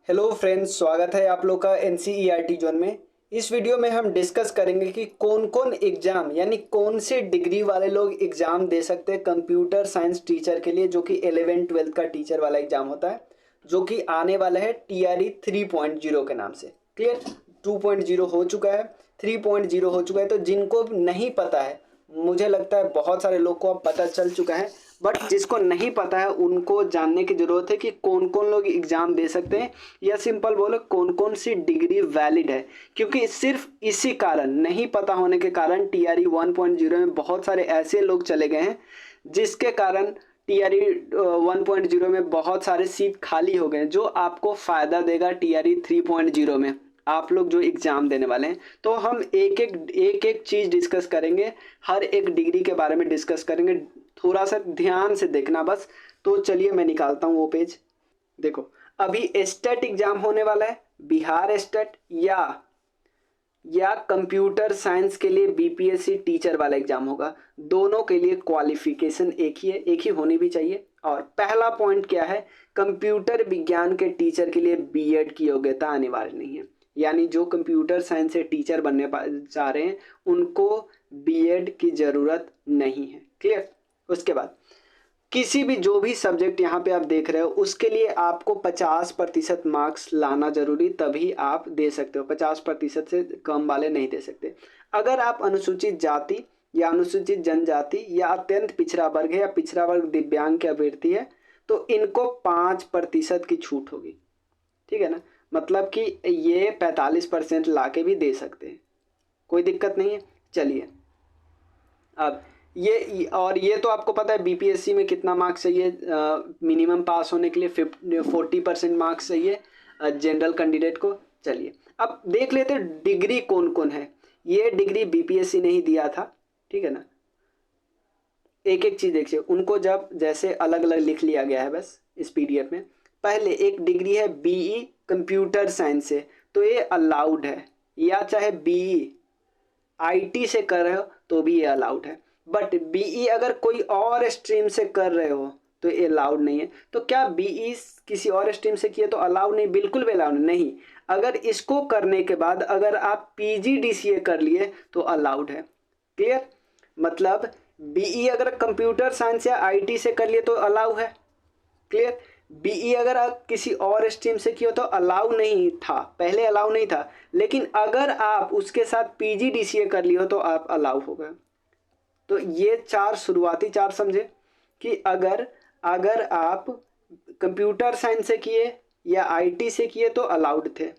Hello friends, स्वागत है आप लोग का एनसीईआरटी जोन में। इस वीडियो में हम डिस्कस करेंगे कि कौन कौन एग्ज़ाम यानी कौन से डिग्री वाले लोग एग्ज़ाम दे सकते हैं कंप्यूटर साइंस टीचर के लिए, जो कि 11th-12th का टीचर वाला एग्ज़ाम होता है, जो कि आने वाला है टीआरई 3.0 के नाम से। क्लियर? 2.0 हो चुका है, 3.0 हो चुका है। तो जिनको नहीं पता है, मुझे लगता है बहुत सारे लोग को अब पता चल चुका है, बट जिसको नहीं पता है उनको जानने की ज़रूरत है कि कौन कौन लोग एग्ज़ाम दे सकते हैं, या सिंपल बोलो कौन कौन सी डिग्री वैलिड है। क्योंकि सिर्फ इसी कारण, नहीं पता होने के कारण, टीआरई 1.0 में बहुत सारे ऐसे लोग चले गए हैं जिसके कारण टीआरई 1.0 में बहुत सारे सीट खाली हो गए, जो आपको फ़ायदा देगा टीआरई 3.0 में आप लोग जो एग्ज़ाम देने वाले हैं। तो हम एक एक चीज़ डिस्कस करेंगे, हर एक डिग्री के बारे में डिस्कस करेंगे। थोड़ा सा ध्यान से देखना बस। तो चलिए मैं निकालता हूँ वो पेज। देखो, अभी एस्टेट एग्जाम होने वाला है, बिहार एस्टेट या कंप्यूटर साइंस के लिए बीपीएससी टीचर वाला एग्जाम होगा। दोनों के लिए क्वालिफिकेशन एक ही है, एक ही होनी भी चाहिए। और पहला पॉइंट क्या है, कंप्यूटर विज्ञान के टीचर के लिए बीएड की योग्यता अनिवार्य नहीं है। यानी जो कंप्यूटर साइंस से टीचर बनने चाह रहे हैं उनको बीएड की ज़रूरत नहीं है। क्लियर? उसके बाद किसी भी जो भी सब्जेक्ट यहाँ पे आप देख रहे हो उसके लिए आपको 50% मार्क्स लाना जरूरी, तभी आप दे सकते हो। 50% से कम वाले नहीं दे सकते। अगर आप अनुसूचित जाति या अनुसूचित जनजाति या अत्यंत पिछड़ा वर्ग है या पिछड़ा वर्ग दिव्यांग के अभ्यर्थी है तो इनको 5% की छूट होगी। ठीक है ना? मतलब कि ये 45% ला के भी दे सकते हैं, कोई दिक्कत नहीं है। चलिए, अब ये तो आपको पता है बीपीएससी में कितना मार्क्स चाहिए। मिनिमम पास होने के लिए 40% मार्क्स चाहिए जनरल कैंडिडेट को। चलिए अब देख लेते हैं डिग्री कौन कौन है। ये डिग्री बीपीएससी ने ही दिया था, ठीक है ना। एक एक चीज़ देखिए, उनको जब जैसे अलग अलग लिख लिया गया है बस इस पीडीएफ में। पहले एक डिग्री है बीई कंप्यूटर साइंस से, तो ये अलाउड है, या चाहे बीई आईटी से कर रहे हो तो भी ये अलाउड है। बट बीई अगर कोई और स्ट्रीम से कर रहे हो तो ये अलाउड नहीं है। तो क्या बीई किसी और स्ट्रीम से किए तो अलाउड नहीं? बिल्कुल भी अलाउड नहीं। अगर इसको करने के बाद अगर आप पीजीडीसीए कर लिए तो अलाउड है। क्लियर? मतलब बीई अगर कंप्यूटर साइंस या आईटी से कर लिए तो अलाउ है। क्लियर? बीई अगर आप किसी और स्ट्रीम से किए हो तो अलाउ नहीं था, पहले अलाउ नहीं था, लेकिन अगर आप उसके साथ पीजीडीसीए कर लिए हो तो आप अलाउ हो गए। तो ये चार शुरुआती चार समझे कि अगर अगर आप कंप्यूटर साइंस से किए या आईटी से किए तो अलाउड थे,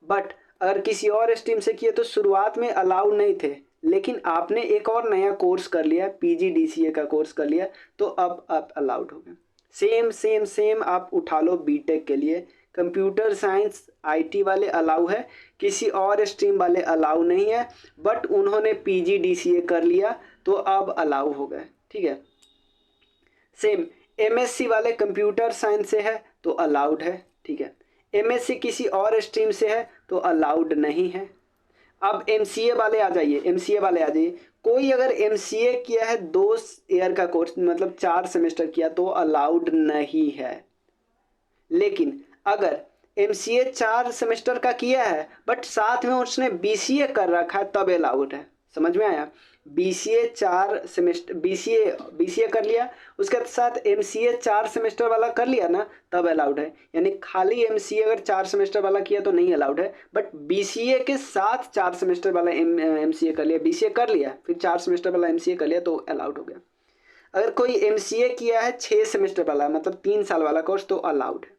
बट अगर किसी और स्ट्रीम से किए तो शुरुआत में अलाउड नहीं थे, लेकिन आपने एक और नया कोर्स कर लिया, पीजीडीसीए का कोर्स कर लिया, तो अब आप अलाउड हो गए। सेम सेम सेम आप उठा लो बीटेक के लिए, कंप्यूटर साइंस आईटी वाले अलाउ है, किसी और स्ट्रीम वाले अलाउ नहीं है, बट उन्होंने पीजीडीसीए कर लिया तो अब अलाउ हो गए। ठीक है? सेम एमएससी वाले कंप्यूटर साइंस से है तो अलाउड है। ठीक है? एमएससी किसी और स्ट्रीम से है तो अलाउड नहीं है। अब एमसीए वाले आ जाइए, एमसीए वाले आ जाइए। कोई अगर एमसीए किया है 2 ईयर का कोर्स, मतलब 4 सेमेस्टर किया, तो अलाउड नहीं है। लेकिन अगर एमसीए 4 सेमेस्टर का किया है बट साथ में उसने बीसीए कर रखा है तब अलाउड है। समझ में आया? बीसीए 4 सेमेस्टर, बीसीए कर लिया, उसके साथ एमसीए 4 सेमेस्टर वाला कर लिया ना, तब अलाउड है। यानी खाली एमसीए अगर 4 सेमेस्टर वाला किया तो नहीं अलाउड है, बट बीसीए के साथ 4 सेमेस्टर वाला एमसीए कर लिया, बीसीए कर लिया फिर 4 सेमेस्टर वाला एमसीए कर लिया तो अलाउड हो गया। अगर कोई एमसीए किया है 6 सेमेस्टर वाला, मतलब 3 साल वाला कोर्स, तो अलाउड है।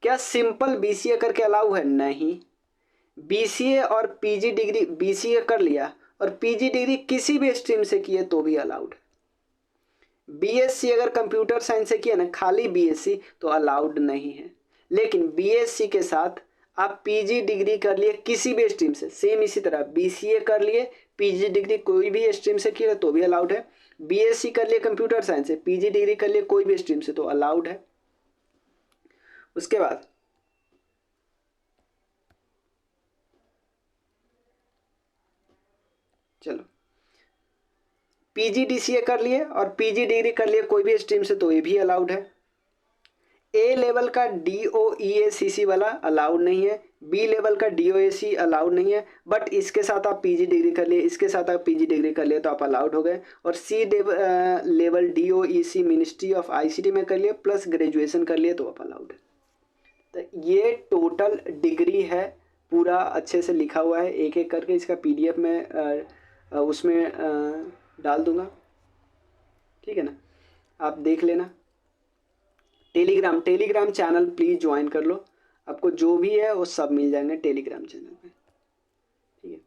क्या सिंपल बीसीए करके अलाउ है? नहीं। बीसीए और पीजी डिग्री, बीसीए कर लिया और पीजी डिग्री किसी भी स्ट्रीम से किए तो भी अलाउड है। बीएससी अगर कंप्यूटर साइंस से किया ना, खाली बीएससी, तो अलाउड नहीं है। लेकिन बीएससी के साथ आप पीजी डिग्री कर लिए किसी भी स्ट्रीम से, सेम इसी तरह बीसीए कर लिए, पीजी डिग्री कोई भी स्ट्रीम से किया तो भी अलाउड है। बीएससी कर लिए कंप्यूटर साइंस से, पीजी डिग्री कर लिए कोई भी स्ट्रीम से, तो अलाउड है। उसके बाद चलो, पीजीडीसीए कर लिए और पीजी डिग्री कर लिए कोई भी स्ट्रीम से तो ये भी अलाउड है। ए लेवल का DOEACC वाला अलाउड नहीं है, बी लेवल का DOAC अलाउड नहीं है, बट इसके साथ आप पीजी डिग्री कर लिए, इसके साथ आप पीजी डिग्री कर लिए तो आप अलाउड हो गए। और C level DOEC ministry of ICT में कर लिए प्लस ग्रेजुएशन कर लिए तो आप अलाउड है। तो ये टोटल डिग्री है, पूरा अच्छे से लिखा हुआ है, एक एक करके इसका PDF में उसमें डाल दूंगा, ठीक है ना, आप देख लेना। टेलीग्राम चैनल प्लीज़ ज्वाइन कर लो, आपको जो भी है वो सब मिल जाएंगे टेलीग्राम चैनल पे, ठीक है।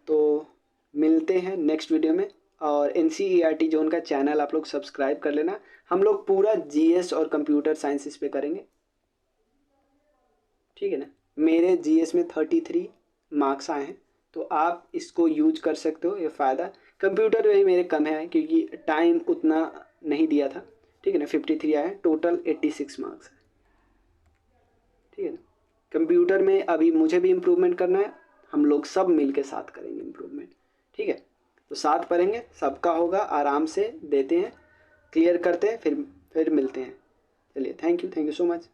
तो मिलते हैं नेक्स्ट वीडियो में, और NCERT जोन का चैनल आप लोग सब्सक्राइब कर लेना। हम लोग पूरा GS और कंप्यूटर साइंस इस पे करेंगे, ठीक है ना। मेरे GS में 33 मार्क्स आए हैं, तो आप इसको यूज कर सकते हो, ये फ़ायदा। कंप्यूटर में मेरे कम है क्योंकि टाइम उतना नहीं दिया था, ठीक है ना। 53 आए, टोटल 86 मार्क्स है, ठीक है ना। कंप्यूटर में अभी मुझे भी इम्प्रूवमेंट करना है, हम लोग सब मिल के साथ करेंगे इम्प्रूवमेंट, ठीक है। तो साथ पढ़ेंगे, सबका होगा, आराम से देते हैं, क्लियर करते हैं, फिर मिलते हैं। चलिए, थैंक यू सो मच।